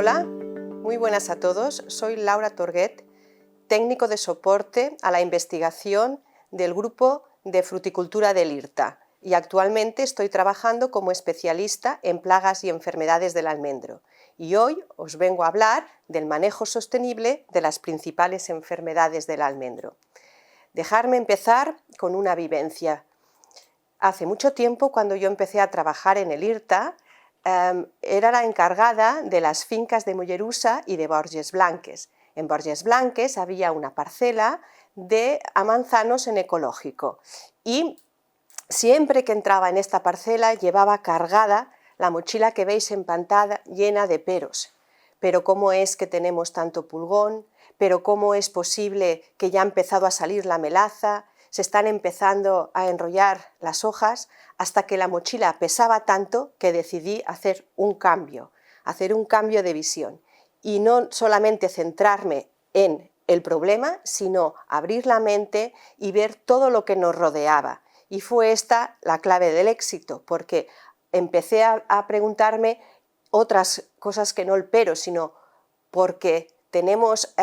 Hola, muy buenas a todos. Soy Laura Torguet, técnico de soporte a la investigación del Grupo de Fruticultura del IRTA y actualmente estoy trabajando como especialista en plagas y enfermedades del almendro. Y hoy os vengo a hablar del manejo sostenible de las principales enfermedades del almendro. Dejadme empezar con una vivencia. Hace mucho tiempo, cuando yo empecé a trabajar en el IRTA, era la encargada de las fincas de Mollerussa y de Borges Blanques. En Borges Blanques había una parcela de manzanos en ecológico y siempre que entraba en esta parcela llevaba cargada la mochila que veis en pantalla llena de peros. Pero ¿cómo es que tenemos tanto pulgón? ¿Pero cómo es posible que ya ha empezado a salir la melaza? Se están empezando a enrollar las hojas, hasta que la mochila pesaba tanto que decidí hacer un cambio de visión y no solamente centrarme en el problema, sino abrir la mente y ver todo lo que nos rodeaba. Y fue esta la clave del éxito, porque empecé a preguntarme otras cosas que no el pero, sino porque tenemos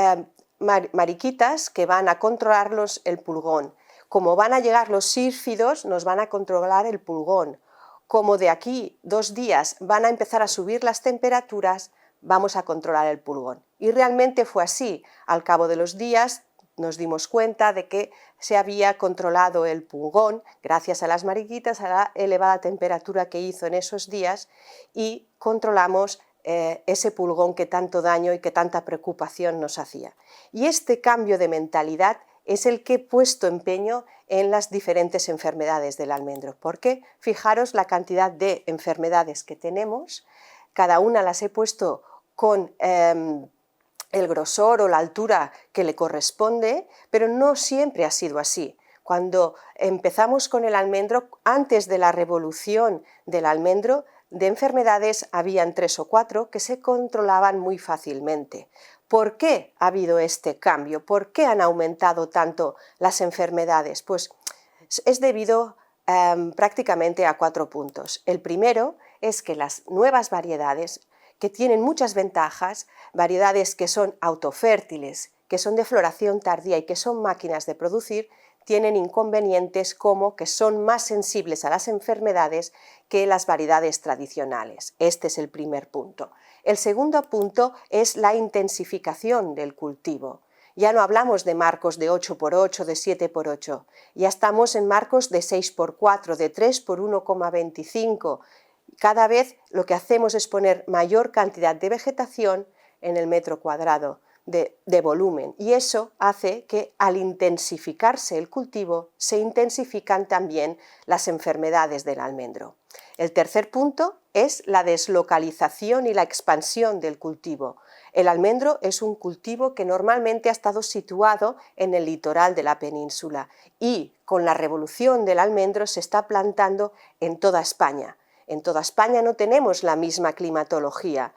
mariquitas que van a controlarlos el pulgón. Como van a llegar los sírfidos, nos van a controlar el pulgón. Como de aquí 2 días van a empezar a subir las temperaturas, vamos a controlar el pulgón. Y realmente fue así. Al cabo de los días nos dimos cuenta de que se había controlado el pulgón gracias a las mariquitas, a la elevada temperatura que hizo en esos días, y controlamos ese pulgón que tanto daño y que tanta preocupación nos hacía. Y este cambio de mentalidad es el que he puesto empeño en las diferentes enfermedades del almendro, porque fijaros la cantidad de enfermedades que tenemos, cada una las he puesto con el grosor o la altura que le corresponde, pero no siempre ha sido así. Cuando empezamos con el almendro, antes de la revolución del almendro, de enfermedades habían 3 o 4 que se controlaban muy fácilmente. ¿Por qué ha habido este cambio? ¿Por qué han aumentado tanto las enfermedades? Pues es debido prácticamente a 4 puntos. El primero es que las nuevas variedades, que tienen muchas ventajas, variedades que son autofértiles, que son de floración tardía y que son máquinas de producir, tienen inconvenientes como que son más sensibles a las enfermedades que las variedades tradicionales. Este es el primer punto. El segundo punto es la intensificación del cultivo. Ya no hablamos de marcos de 8×8, de 7×8, ya estamos en marcos de 6×4, de 3×1,25. Cada vez lo que hacemos es poner mayor cantidad de vegetación en el metro cuadrado de volumen, y eso hace que al intensificarse el cultivo se intensifican también las enfermedades del almendro. El tercer punto es la deslocalización y la expansión del cultivo. El almendro es un cultivo que normalmente ha estado situado en el litoral de la península y con la revolución del almendro se está plantando en toda España. En toda España no tenemos la misma climatología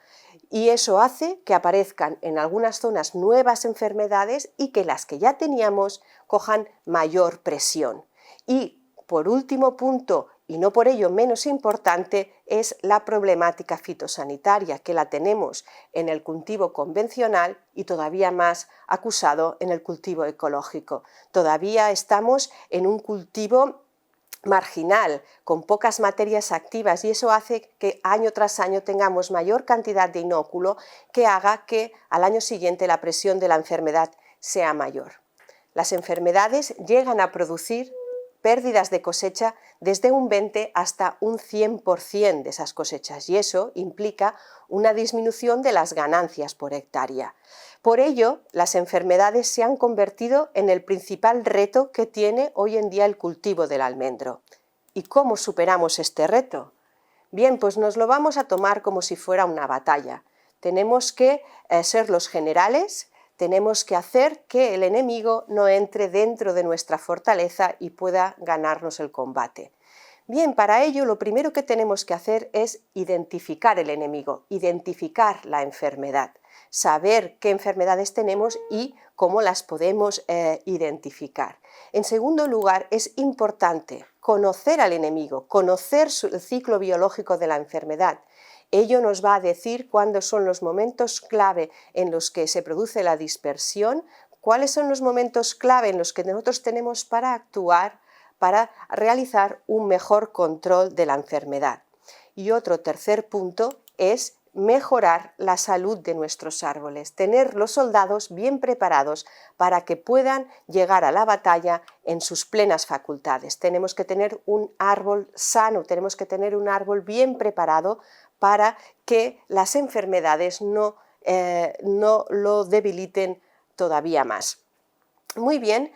y eso hace que aparezcan en algunas zonas nuevas enfermedades y que las que ya teníamos cojan mayor presión. Y por último punto, y no por ello menos importante, es la problemática fitosanitaria, que la tenemos en el cultivo convencional y todavía más acusado en el cultivo ecológico. Todavía estamos en un cultivo marginal, con pocas materias activas, y eso hace que año tras año tengamos mayor cantidad de inóculo que haga que al año siguiente la presión de la enfermedad sea mayor. Las enfermedades llegan a producir pérdidas de cosecha desde un 20 hasta un 100% de esas cosechas, y eso implica una disminución de las ganancias por hectárea. Por ello, las enfermedades se han convertido en el principal reto que tiene hoy en día el cultivo del almendro. ¿Y cómo superamos este reto? Bien, pues nos lo vamos a tomar como si fuera una batalla. Tenemos que ser los generales, tenemos que hacer que el enemigo no entre dentro de nuestra fortaleza y pueda ganarnos el combate. Bien, para ello lo primero que tenemos que hacer es identificar el enemigo, identificar la enfermedad, saber qué enfermedades tenemos y cómo las podemos identificar. En segundo lugar, es importante conocer al enemigo, conocer el ciclo biológico de la enfermedad Ello nos va a decir cuándo son los momentos clave en los que se produce la dispersión, cuáles son los momentos clave en los que nosotros tenemos para actuar, para realizar un mejor control de la enfermedad. Y otro tercer punto es mejorar la salud de nuestros árboles, tener los soldados bien preparados para que puedan llegar a la batalla en sus plenas facultades. Tenemos que tener un árbol sano, tenemos que tener un árbol bien preparado para que las enfermedades no lo debiliten todavía más. Muy bien,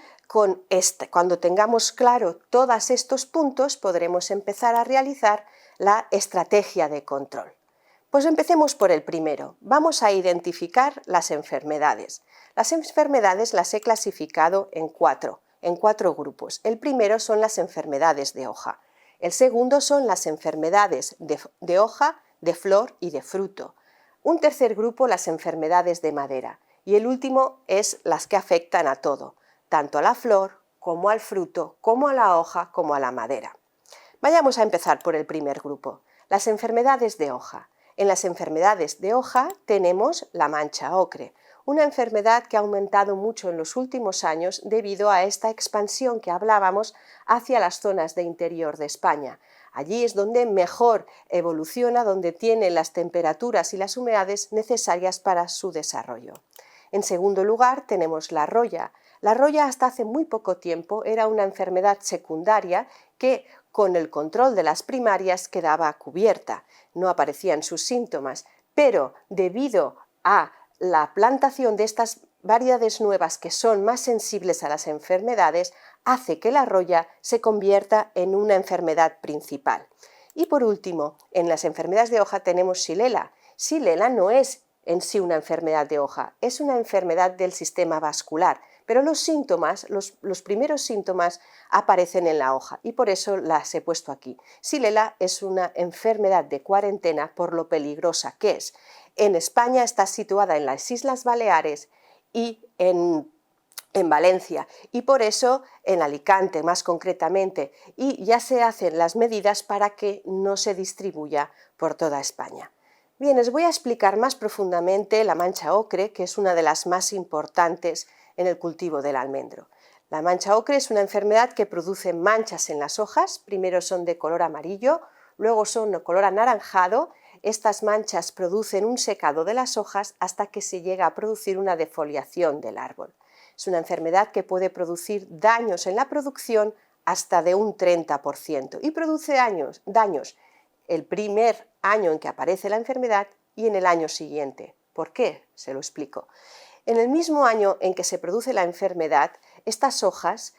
cuando tengamos claro todos estos puntos podremos empezar a realizar la estrategia de control. Pues empecemos por el primero. Vamos a identificar las enfermedades. Las enfermedades las he clasificado en cuatro grupos. El primero son las enfermedades de hoja. El segundo son las enfermedades de hoja, de flor y de fruto. Un tercer grupo, las enfermedades de madera. Y el último es las que afectan a todo, tanto a la flor como al fruto, como a la hoja, como a la madera. Vayamos a empezar por el primer grupo, las enfermedades de hoja. En las enfermedades de hoja tenemos la mancha ocre, una enfermedad que ha aumentado mucho en los últimos años debido a esta expansión que hablábamos hacia las zonas de interior de España. Allí es donde mejor evoluciona, donde tiene las temperaturas y las humedades necesarias para su desarrollo. En segundo lugar tenemos la roya. La roya hasta hace muy poco tiempo era una enfermedad secundaria que con el control de las primarias quedaba cubierta, no aparecían sus síntomas, pero debido a la plantación de estas variedades nuevas que son más sensibles a las enfermedades, hace que la roya se convierta en una enfermedad principal. Y por último, en las enfermedades de hoja tenemos Xylella. Xylella no es en sí una enfermedad de hoja, es una enfermedad del sistema vascular, pero los síntomas, los primeros síntomas aparecen en la hoja y por eso las he puesto aquí. Xylella es una enfermedad de cuarentena por lo peligrosa que es. En España está situada en las Islas Baleares y en Valencia y por eso en Alicante más concretamente, y ya se hacen las medidas para que no se distribuya por toda España. Bien, os voy a explicar más profundamente la mancha ocre, que es una de las más importantes en el cultivo del almendro. La mancha ocre es una enfermedad que produce manchas en las hojas, primero son de color amarillo, luego son de color anaranjado. Estas manchas producen un secado de las hojas hasta que se llega a producir una defoliación del árbol. Es una enfermedad que puede producir daños en la producción hasta de un 30% y produce daños el primer año en que aparece la enfermedad y en el año siguiente. ¿Por qué? Se lo explico. En el mismo año en que se produce la enfermedad, estas hojas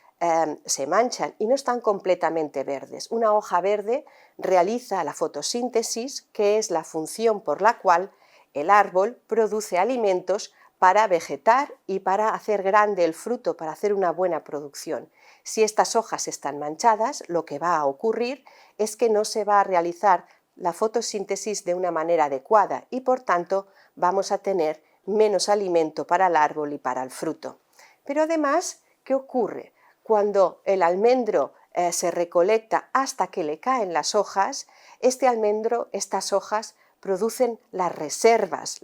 se manchan y no están completamente verdes. Una hoja verde realiza la fotosíntesis, que es la función por la cual el árbol produce alimentos para vegetar y para hacer grande el fruto, para hacer una buena producción. Si estas hojas están manchadas, lo que va a ocurrir es que no se va a realizar la fotosíntesis de una manera adecuada y por tanto vamos a tener menos alimento para el árbol y para el fruto. Pero además, ¿qué ocurre? Cuando el almendro se recolecta hasta que le caen las hojas, este almendro, estas hojas, producen las reservas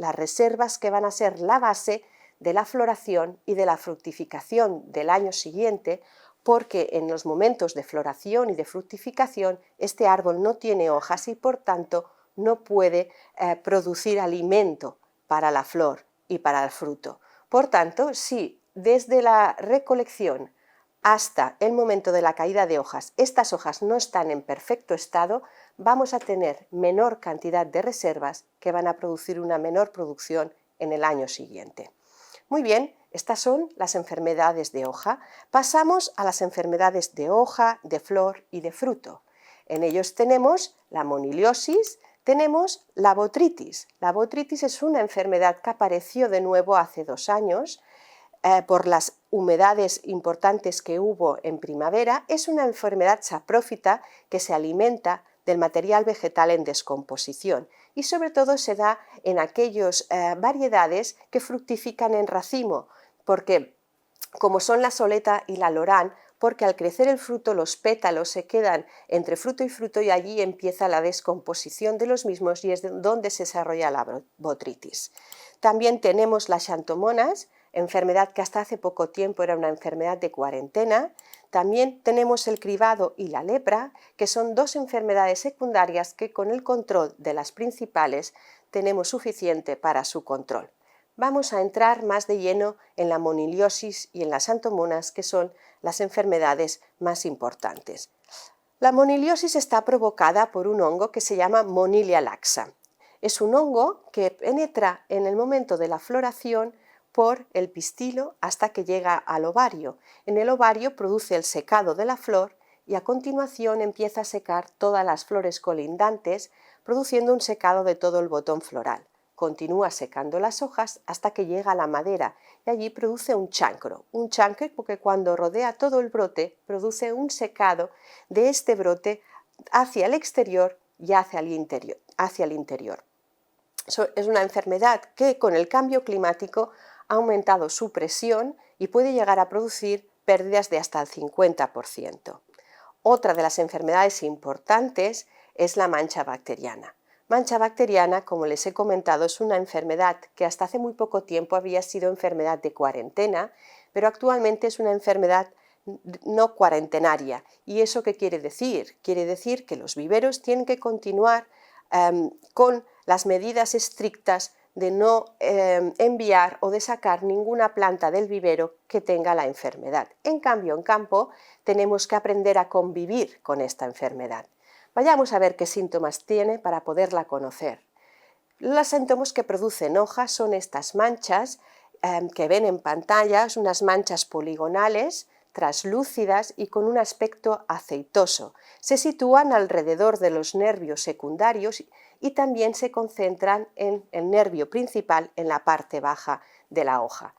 que van a ser la base de la floración y de la fructificación del año siguiente, porque en los momentos de floración y de fructificación este árbol no tiene hojas y por tanto no puede producir alimento para la flor y para el fruto. Por tanto, si desde la recolección hasta el momento de la caída de hojas, estas hojas no están en perfecto estado, vamos a tener menor cantidad de reservas que van a producir una menor producción en el año siguiente. Muy bien, estas son las enfermedades de hoja. Pasamos a las enfermedades de hoja, de flor y de fruto. En ellos tenemos la moniliosis, tenemos la botrytis. La botrytis es una enfermedad que apareció de nuevo hace 2 años por las humedades importantes que hubo en primavera. Es una enfermedad saprófita que se alimenta del material vegetal en descomposición y sobre todo se da en aquellas variedades que fructifican en racimo, porque como son la soleta y la lorán, porque al crecer el fruto los pétalos se quedan entre fruto y allí empieza la descomposición de los mismos y es donde se desarrolla la botrytis. También tenemos las xanthomonas, enfermedad que hasta hace poco tiempo era una enfermedad de cuarentena. También tenemos el cribado y la lepra, que son dos enfermedades secundarias que con el control de las principales tenemos suficiente para su control. Vamos a entrar más de lleno en la moniliosis y en las xanthomonas, que son las enfermedades más importantes. La moniliosis está provocada por un hongo que se llama Monilia laxa. Es un hongo que penetra en el momento de la floración por el pistilo hasta que llega al ovario. En el ovario produce el secado de la flor y a continuación empieza a secar todas las flores colindantes, produciendo un secado de todo el botón floral. Continúa secando las hojas hasta que llega a la madera y allí produce un chancro porque cuando rodea todo el brote produce un secado de este brote hacia el exterior y hacia el interior. Es una enfermedad que con el cambio climático ha aumentado su presión y puede llegar a producir pérdidas de hasta el 50%. Otra de las enfermedades importantes es la mancha bacteriana. Mancha bacteriana, como les he comentado, es una enfermedad que hasta hace muy poco tiempo había sido enfermedad de cuarentena, pero actualmente es una enfermedad no cuarentenaria. ¿Y eso qué quiere decir? Quiere decir que los viveros tienen que continuar con las medidas estrictas de no enviar o de sacar ninguna planta del vivero que tenga la enfermedad. En cambio, en campo tenemos que aprender a convivir con esta enfermedad. Vayamos a ver qué síntomas tiene para poderla conocer. Los síntomas que producen hojas son estas manchas que ven en pantalla, unas manchas poligonales, traslúcidas y con un aspecto aceitoso. Se sitúan alrededor de los nervios secundarios y también se concentran en el nervio principal en la parte baja de la hoja.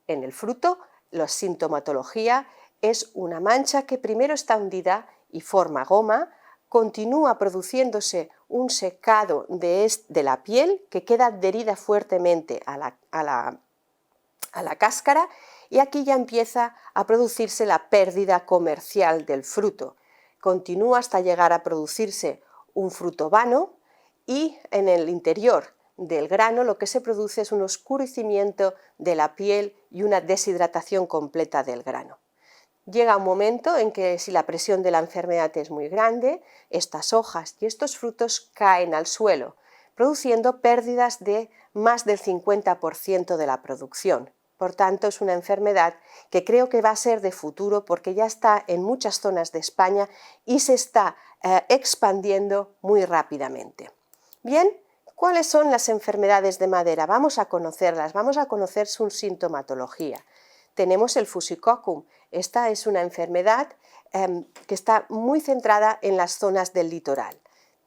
En el fruto, la sintomatología es una mancha que primero está hundida y forma goma, continúa produciéndose un secado de la piel que queda adherida fuertemente a la cáscara y aquí ya empieza a producirse la pérdida comercial del fruto. Continúa hasta llegar a producirse un fruto vano y en el interior del grano lo que se produce es un oscurecimiento de la piel y una deshidratación completa del grano. Llega un momento en que si la presión de la enfermedad es muy grande, estas hojas y estos frutos caen al suelo, produciendo pérdidas de más del 50% de la producción. Por tanto, es una enfermedad que creo que va a ser de futuro porque ya está en muchas zonas de España y se está expandiendo muy rápidamente. Bien, ¿cuáles son las enfermedades de madera? Vamos a conocerlas, vamos a conocer su sintomatología. Tenemos el Fusicoccum. Esta es una enfermedad que está muy centrada en las zonas del litoral.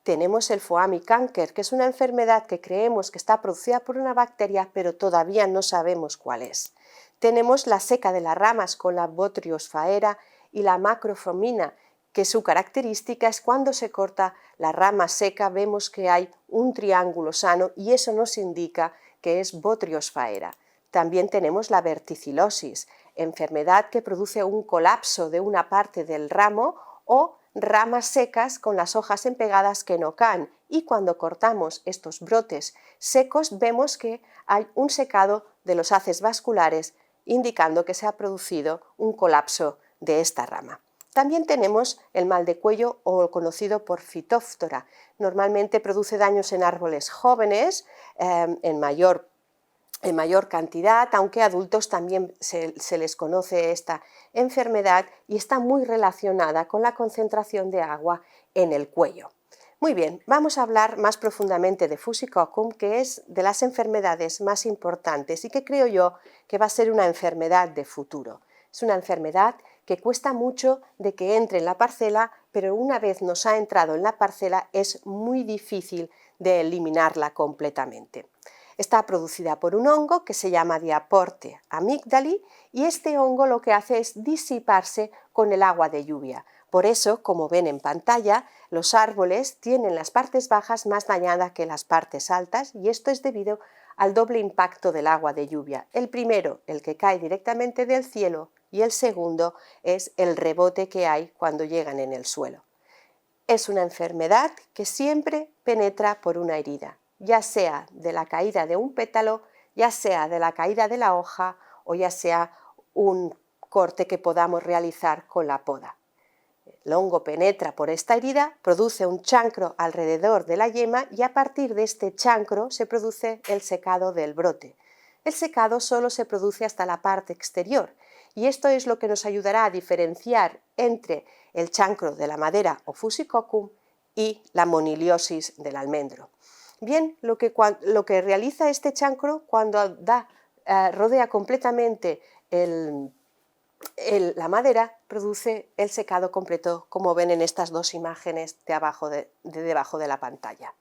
Tenemos el Foamy-Canker, que es una enfermedad que creemos que está producida por una bacteria, pero todavía no sabemos cuál es. Tenemos la seca de las ramas con la Botrytis phaera y la macrofomina, que su característica es cuando se corta la rama seca, vemos que hay un triángulo sano y eso nos indica que es Botrytis phaera. También tenemos la verticilosis, enfermedad que produce un colapso de una parte del ramo o ramas secas con las hojas empegadas que no caen y cuando cortamos estos brotes secos vemos que hay un secado de los haces vasculares indicando que se ha producido un colapso de esta rama. También tenemos el mal de cuello o conocido por Phytophthora. Normalmente produce daños en árboles jóvenes en mayor cantidad, aunque a adultos también se les conoce esta enfermedad y está muy relacionada con la concentración de agua en el cuello. Muy bien, vamos a hablar más profundamente de Fusicoccum, que es de las enfermedades más importantes y que creo yo que va a ser una enfermedad de futuro. Es una enfermedad que cuesta mucho de que entre en la parcela, pero una vez nos ha entrado en la parcela es muy difícil de eliminarla completamente. Está producida por un hongo que se llama Diaporte amygdali y este hongo lo que hace es disiparse con el agua de lluvia. Por eso, como ven en pantalla, los árboles tienen las partes bajas más dañadas que las partes altas y esto es debido al doble impacto del agua de lluvia. El primero, el que cae directamente del cielo y el segundo es el rebote que hay cuando llegan en el suelo. Es una enfermedad que siempre penetra por una herida, ya sea de la caída de un pétalo, ya sea de la caída de la hoja o ya sea un corte que podamos realizar con la poda. El hongo penetra por esta herida, produce un chancro alrededor de la yema y a partir de este chancro se produce el secado del brote. El secado solo se produce hasta la parte exterior y esto es lo que nos ayudará a diferenciar entre el chancro de la madera o Fusicoccum y la moniliosis del almendro. Bien, lo que realiza este chancro cuando rodea completamente la madera, produce el secado completo, como ven en estas dos imágenes de debajo de la pantalla.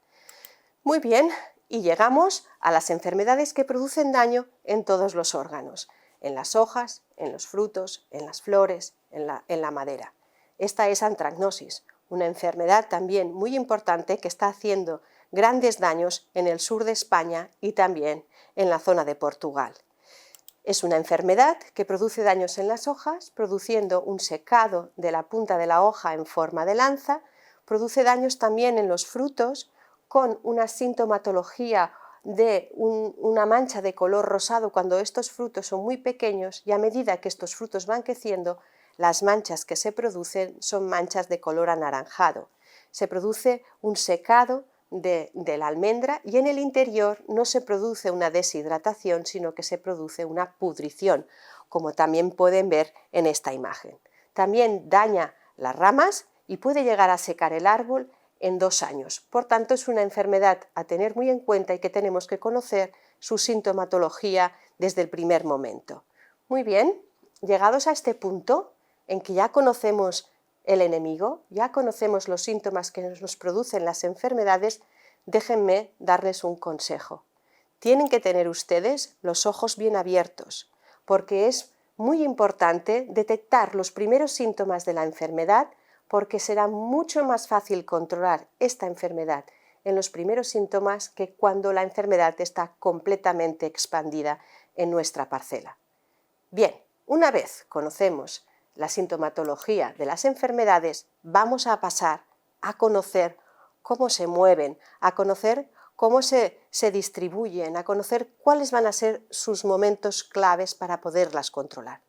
Muy bien, y llegamos a las enfermedades que producen daño en todos los órganos, en las hojas, en los frutos, en las flores, en la madera. Esta es antracnosis, una enfermedad también muy importante que está haciendo grandes daños en el sur de España y también en la zona de Portugal. Es una enfermedad que produce daños en las hojas, produciendo un secado de la punta de la hoja en forma de lanza, produce daños también en los frutos, con una sintomatología de una mancha de color rosado cuando estos frutos son muy pequeños, y a medida que estos frutos van creciendo, las manchas que se producen son manchas de color anaranjado. Se produce un secado de la almendra y en el interior no se produce una deshidratación, sino que se produce una pudrición, como también pueden ver en esta imagen. También daña las ramas y puede llegar a secar el árbol en 2 años. Por tanto, es una enfermedad a tener muy en cuenta y que tenemos que conocer su sintomatología desde el primer momento. Muy bien, llegados a este punto en que ya conocemos el enemigo, ya conocemos los síntomas que nos producen las enfermedades, déjenme darles un consejo. Tienen que tener ustedes los ojos bien abiertos, porque es muy importante detectar los primeros síntomas de la enfermedad, porque será mucho más fácil controlar esta enfermedad en los primeros síntomas que cuando la enfermedad está completamente expandida en nuestra parcela. Bien, una vez conocemos la sintomatología de las enfermedades, vamos a pasar a conocer cómo se mueven, a conocer cómo se distribuyen, a conocer cuáles van a ser sus momentos claves para poderlas controlar.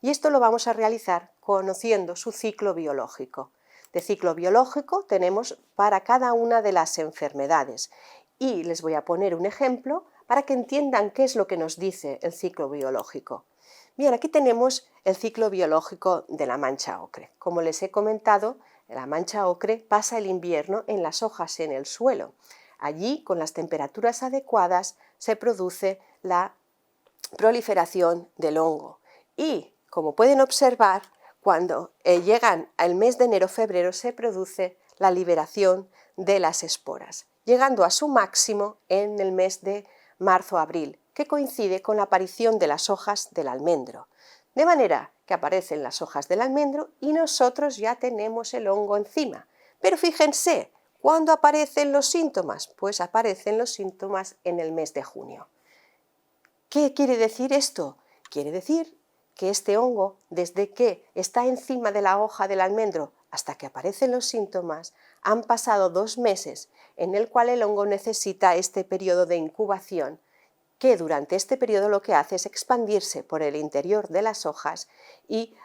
Y esto lo vamos a realizar conociendo su ciclo biológico. De ciclo biológico tenemos para cada una de las enfermedades y les voy a poner un ejemplo para que entiendan qué es lo que nos dice el ciclo biológico. Bien, aquí tenemos el ciclo biológico de la mancha ocre. Como les he comentado, la mancha ocre pasa el invierno en las hojas en el suelo. Allí, con las temperaturas adecuadas, se produce la proliferación del hongo. Y, como pueden observar, cuando llegan al mes de enero-febrero se produce la liberación de las esporas, llegando a su máximo en el mes de marzo-abril, que coincide con la aparición de las hojas del almendro. De manera que aparecen las hojas del almendro y nosotros ya tenemos el hongo encima. Pero fíjense, ¿cuándo aparecen los síntomas? Pues aparecen los síntomas en el mes de junio. ¿Qué quiere decir esto? Quiere decir que este hongo, desde que está encima de la hoja del almendro hasta que aparecen los síntomas, han pasado 2 meses en el cual el hongo necesita este periodo de incubación, que durante este periodo lo que hace es expandirse por el interior de las hojas y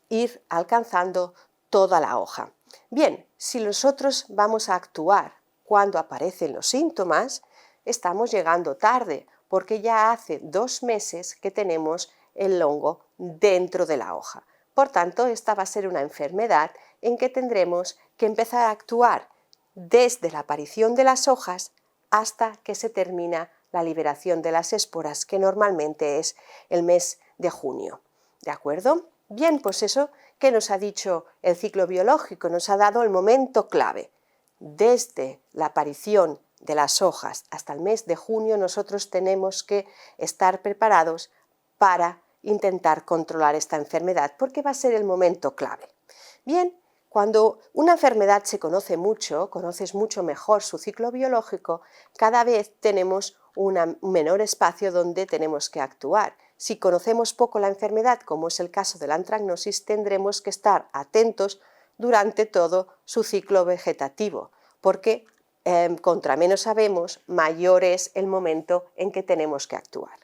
ir alcanzando toda la hoja. Bien, si nosotros vamos a actuar cuando aparecen los síntomas, estamos llegando tarde, porque ya hace 2 meses que tenemos el hongo dentro de la hoja. Por tanto, esta va a ser una enfermedad en que tendremos que empezar a actuar desde la aparición de las hojas hasta que se termina la liberación de las esporas, que normalmente es el mes de junio. ¿De acuerdo? Bien, pues eso que nos ha dicho el ciclo biológico, nos ha dado el momento clave. Desde la aparición de las hojas hasta el mes de junio nosotros tenemos que estar preparados para intentar controlar esta enfermedad, porque va a ser el momento clave. Bien, cuando una enfermedad se conoce mucho, conoces mucho mejor su ciclo biológico, cada vez tenemos un menor espacio donde tenemos que actuar. Si conocemos poco la enfermedad, como es el caso de la antracnosis, tendremos que estar atentos durante todo su ciclo vegetativo, porque contra menos sabemos, mayor es el momento en que tenemos que actuar.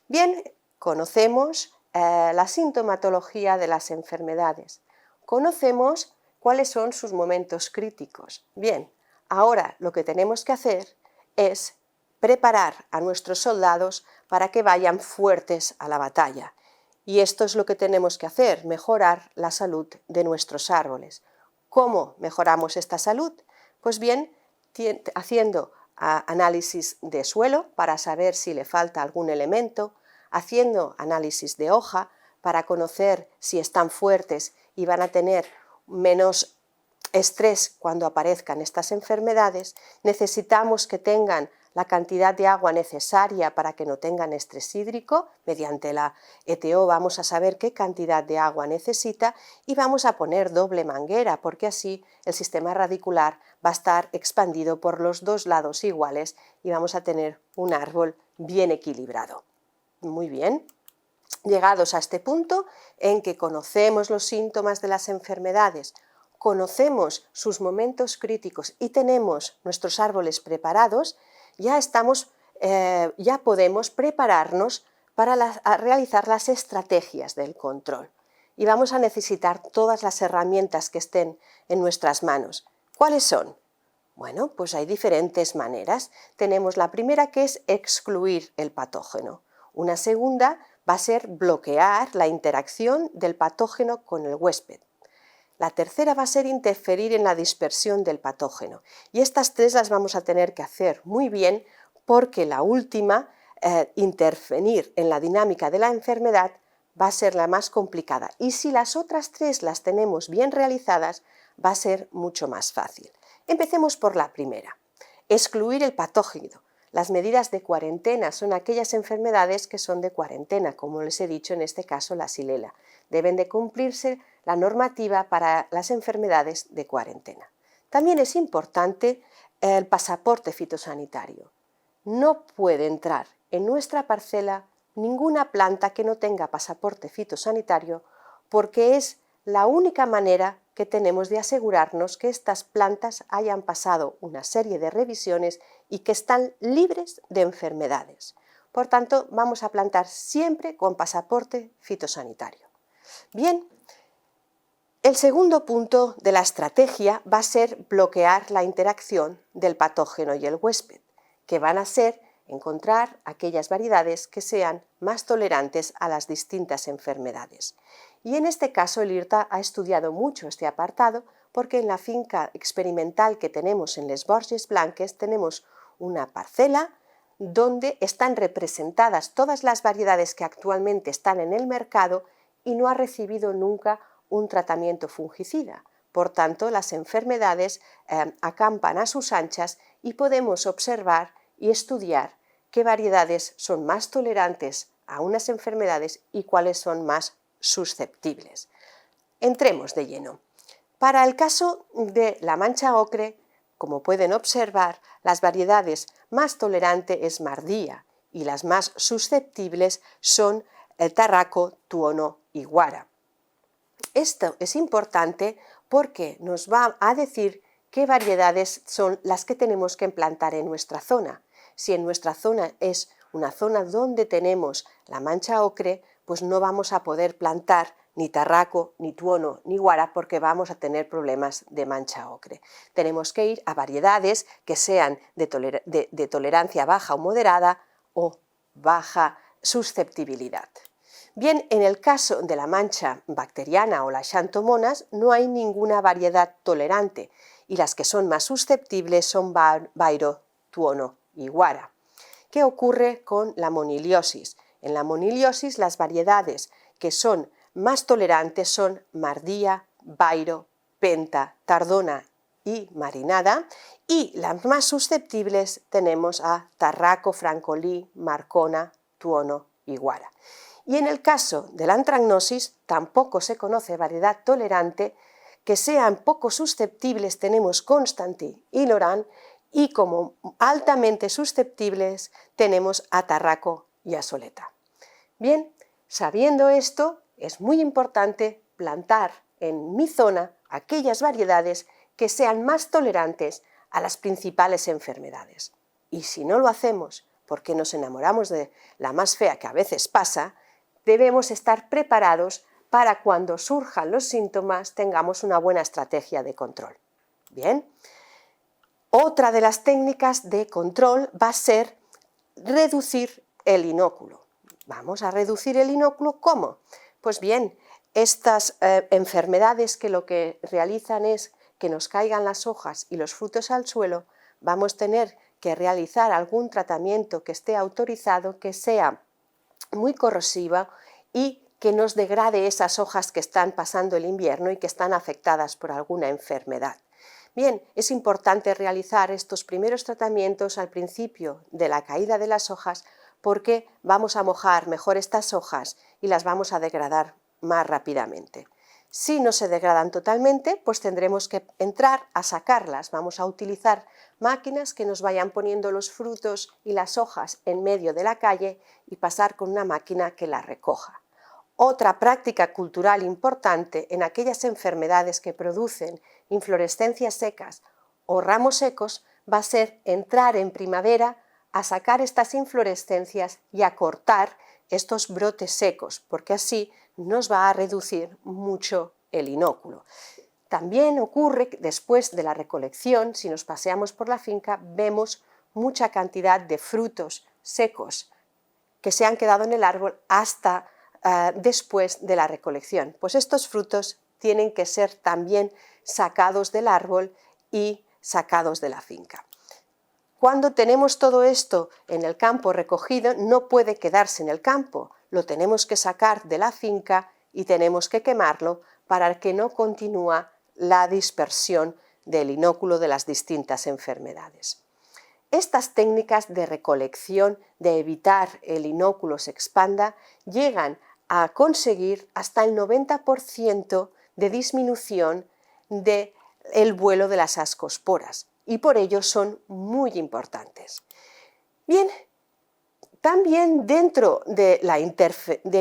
Bien, conocemos la sintomatología de las enfermedades, conocemos cuáles son sus momentos críticos. Bien, ahora lo que tenemos que hacer es preparar a nuestros soldados para que vayan fuertes a la batalla. Y esto es lo que tenemos que hacer, mejorar la salud de nuestros árboles. ¿Cómo mejoramos esta salud? Pues bien, haciendo análisis de suelo para saber si le falta algún elemento, haciendo análisis de hoja para conocer si están fuertes y van a tener menos estrés cuando aparezcan estas enfermedades. Necesitamos que tengan la cantidad de agua necesaria para que no tengan estrés hídrico. Mediante la ETO vamos a saber qué cantidad de agua necesita y vamos a poner doble manguera, porque así el sistema radicular va a estar expandido por los dos lados iguales y vamos a tener un árbol bien equilibrado. Muy bien. Llegados a este punto en que conocemos los síntomas de las enfermedades, conocemos sus momentos críticos y tenemos nuestros árboles preparados, ya podemos prepararnos para realizar las estrategias del control. Y vamos a necesitar todas las herramientas que estén en nuestras manos. ¿Cuáles son? Bueno, pues hay diferentes maneras. Tenemos la primera, que es excluir el patógeno. Una segunda va a ser bloquear la interacción del patógeno con el huésped. La tercera va a ser interferir en la dispersión del patógeno. Y estas tres las vamos a tener que hacer muy bien, porque la última, intervenir en la dinámica de la enfermedad, va a ser la más complicada. Y si las otras tres las tenemos bien realizadas, va a ser mucho más fácil. Empecemos por la primera, excluir el patógeno. Las medidas de cuarentena son aquellas enfermedades que son de cuarentena, como les he dicho, en este caso la Xylella. Deben de cumplirse la normativa para las enfermedades de cuarentena. También es importante el pasaporte fitosanitario. No puede entrar en nuestra parcela ninguna planta que no tenga pasaporte fitosanitario, porque es la única manera que tenemos de asegurarnos que estas plantas hayan pasado una serie de revisiones y que están libres de enfermedades. Por tanto, vamos a plantar siempre con pasaporte fitosanitario. Bien, el segundo punto de la estrategia va a ser bloquear la interacción del patógeno y el huésped, que van a ser encontrar aquellas variedades que sean más tolerantes a las distintas enfermedades. Y en este caso el IRTA ha estudiado mucho este apartado, porque en la finca experimental que tenemos en Les Borges Blanques tenemos una parcela donde están representadas todas las variedades que actualmente están en el mercado y no ha recibido nunca un tratamiento fungicida. Por tanto, las enfermedades acampan a sus anchas y podemos observar y estudiar qué variedades son más tolerantes a unas enfermedades y cuáles son más susceptibles. Entremos de lleno. Para el caso de la mancha ocre, como pueden observar, las variedades más tolerantes es Mardía y las más susceptibles son el Tarraco, Tuono y Guara. Esto es importante porque nos va a decir qué variedades son las que tenemos que implantar en nuestra zona. Si en nuestra zona es una zona donde tenemos la mancha ocre, pues no vamos a poder plantar ni Tarraco, ni Tuono, ni Guara, porque vamos a tener problemas de mancha ocre. Tenemos que ir a variedades que sean de tolerancia baja o moderada o baja susceptibilidad. Bien, en el caso de la mancha bacteriana o las xanthomonas no hay ninguna variedad tolerante y las que son más susceptibles son Bairo, Tuono y Guara. ¿Qué ocurre con la moniliosis? En la moniliosis las variedades que son más tolerantes son Mardía, Bairo, Penta, Tardona y Marinada, y las más susceptibles tenemos a Tarraco, Francolí, Marcona, Tuono y Guara. Y en el caso de la antracnosis tampoco se conoce variedad tolerante. Que sean poco susceptibles tenemos Constantin y Lorán, y como altamente susceptibles tenemos a Tarraco y a Soleta. Bien, Sabiendo esto, es muy importante plantar en mi zona aquellas variedades que sean más tolerantes a las principales enfermedades. Y si no lo hacemos porque nos enamoramos de la más fea, que a veces pasa, debemos estar preparados para cuando surjan los síntomas tengamos una buena estrategia de control. Bien, otra de las técnicas de control va a ser reducir el inóculo. Vamos a reducir el inóculo, ¿cómo? Pues bien, estas enfermedades que lo que realizan es que nos caigan las hojas y los frutos al suelo, vamos a tener que realizar algún tratamiento que esté autorizado, que sea muy corrosiva y que nos degrade esas hojas que están pasando el invierno y que están afectadas por alguna enfermedad. Bien, es importante realizar estos primeros tratamientos al principio de la caída de las hojas porque vamos a mojar mejor estas hojas y las vamos a degradar más rápidamente. Si no se degradan totalmente, pues tendremos que entrar a sacarlas. Vamos a utilizar máquinas que nos vayan poniendo los frutos y las hojas en medio de la calle y pasar con una máquina que las recoja. Otra práctica cultural importante en aquellas enfermedades que producen inflorescencias secas o ramos secos va a ser entrar en primavera a sacar estas inflorescencias y a cortar estos brotes secos, porque así nos va a reducir mucho el inóculo. También ocurre que después de la recolección, si nos paseamos por la finca, vemos mucha cantidad de frutos secos que se han quedado en el árbol hasta después de la recolección. Pues estos frutos tienen que ser también sacados del árbol y sacados de la finca. Cuando tenemos todo esto en el campo recogido, no puede quedarse en el campo, lo tenemos que sacar de la finca y tenemos que quemarlo para que no continúe la dispersión del inóculo de las distintas enfermedades. Estas técnicas de recolección, de evitar el inóculo se expanda, llegan a conseguir hasta el 90% de disminución del vuelo de las ascosporas y por ello son muy importantes. Bien, también dentro de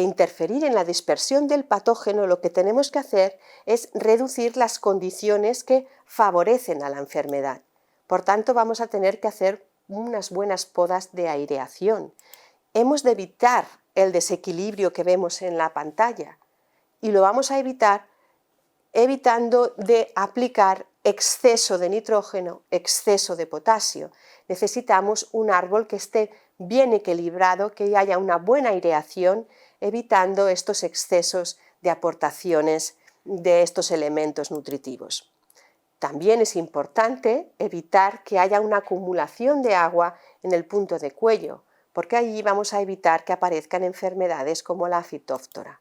interferir en la dispersión del patógeno, lo que tenemos que hacer es reducir las condiciones que favorecen a la enfermedad. Por tanto, vamos a tener que hacer unas buenas podas de aireación. Hemos de evitar el desequilibrio que vemos en la pantalla y lo vamos a evitar evitando de aplicar exceso de nitrógeno, exceso de potasio. Necesitamos un árbol que esté bien equilibrado, que haya una buena aireación, evitando estos excesos de aportaciones de estos elementos nutritivos. También es importante evitar que haya una acumulación de agua en el punto de cuello, porque allí vamos a evitar que aparezcan enfermedades como la fitóftora.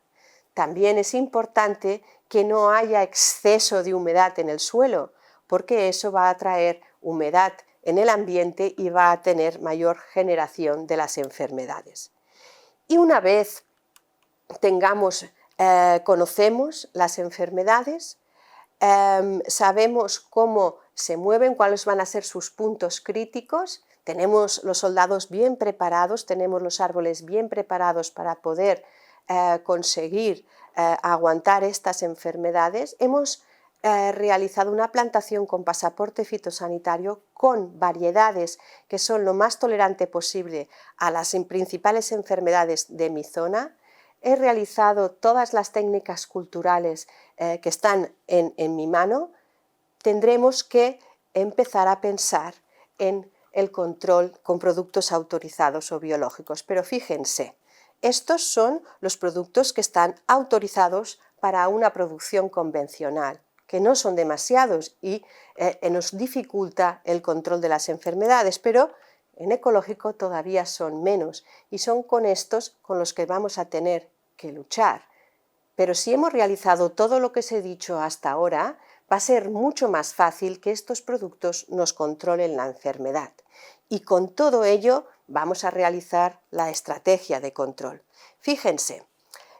También es importante que no haya exceso de humedad en el suelo, porque eso va a traer humedad en el ambiente y va a tener mayor generación de las enfermedades. Y una vez conocemos las enfermedades, sabemos cómo se mueven, cuáles van a ser sus puntos críticos, tenemos los soldados bien preparados, tenemos los árboles bien preparados para poder conseguir aguantar estas enfermedades. Hemos realizado una plantación con pasaporte fitosanitario con variedades que son lo más tolerante posible a las principales enfermedades de mi zona. He realizado todas las técnicas culturales que están en mi mano. Tendremos que empezar a pensar en el control con productos autorizados o biológicos. Pero fíjense, estos son los productos que están autorizados para una producción convencional, que no son demasiados y nos dificulta el control de las enfermedades, pero en ecológico todavía son menos y son con estos con los que vamos a tener que luchar. Pero si hemos realizado todo lo que os he dicho hasta ahora, va a ser mucho más fácil que estos productos nos controlen la enfermedad. Y con todo ello vamos a realizar la estrategia de control. Fíjense,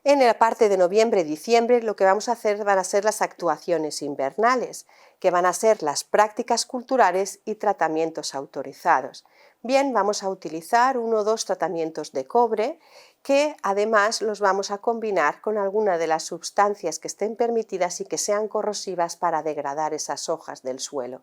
En la parte de noviembre y diciembre lo que vamos a hacer van a ser las actuaciones invernales, que van a ser las prácticas culturales y tratamientos autorizados. Bien, vamos a utilizar 1 o 2 tratamientos de cobre que además los vamos a combinar con alguna de las sustancias que estén permitidas y que sean corrosivas para degradar esas hojas del suelo.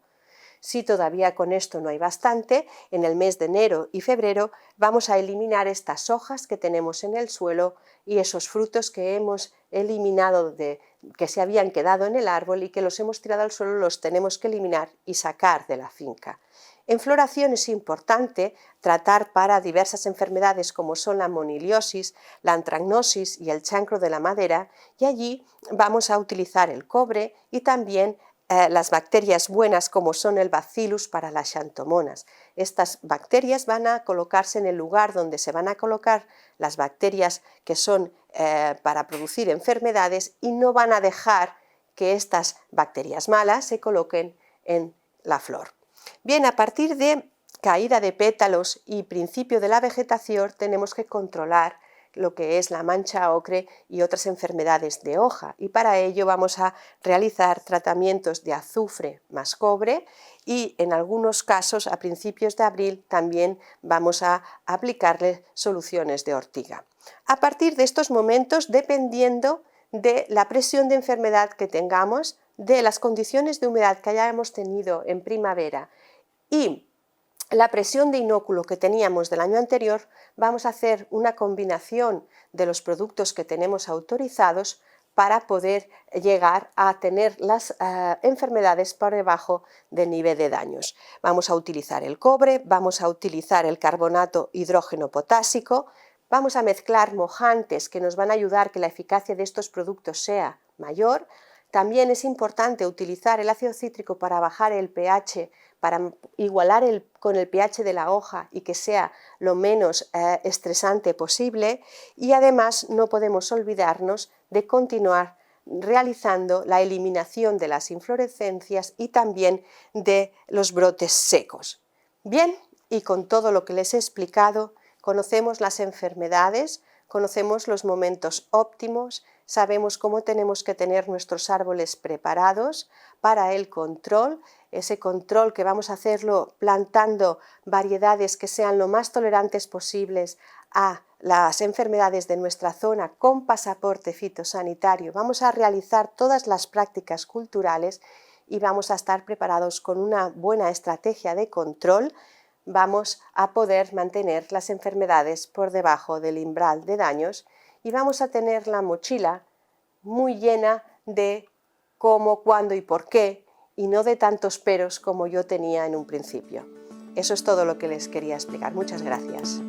Si todavía con esto no hay bastante, en el mes de enero y febrero vamos a eliminar estas hojas que tenemos en el suelo y esos frutos que hemos eliminado que se habían quedado en el árbol y que los hemos tirado al suelo, los tenemos que eliminar y sacar de la finca. En floración es importante tratar para diversas enfermedades como son la moniliosis, la antracnosis y el chancro de la madera, y allí vamos a utilizar el cobre y también las bacterias buenas como son el bacillus para las xantomonas. Estas bacterias van a colocarse en el lugar donde se van a colocar las bacterias que son para producir enfermedades y no van a dejar que estas bacterias malas se coloquen en la flor. Bien, a partir de caída de pétalos y principio de la vegetación tenemos que controlar lo que es la mancha ocre y otras enfermedades de hoja, y para ello vamos a realizar tratamientos de azufre más cobre y en algunos casos a principios de abril también vamos a aplicarle soluciones de ortiga. A partir de estos momentos, dependiendo de la presión de enfermedad que tengamos, de las condiciones de humedad que hayamos tenido en primavera y la presión de inóculo que teníamos del año anterior, vamos a hacer una combinación de los productos que tenemos autorizados para poder llegar a tener las enfermedades por debajo del nivel de daños. Vamos a utilizar el cobre, vamos a utilizar el carbonato hidrógeno potásico, vamos a mezclar mojantes que nos van a ayudar a que la eficacia de estos productos sea mayor. También es importante utilizar el ácido cítrico para bajar el pH, para igualar con el pH de la hoja y que sea lo menos estresante posible, y además no podemos olvidarnos de continuar realizando la eliminación de las inflorescencias y también de los brotes secos. Bien, y con todo lo que les he explicado, conocemos las enfermedades, conocemos los momentos óptimos, sabemos cómo tenemos que tener nuestros árboles preparados para el control, ese control que vamos a hacerlo plantando variedades que sean lo más tolerantes posibles a las enfermedades de nuestra zona con pasaporte fitosanitario. Vamos a realizar todas las prácticas culturales y vamos a estar preparados con una buena estrategia de control. Vamos a poder mantener las enfermedades por debajo del umbral de daños y vamos a tener la mochila muy llena de cómo, cuándo y por qué, y no de tantos peros como yo tenía en un principio. Eso es todo lo que les quería explicar. Muchas gracias.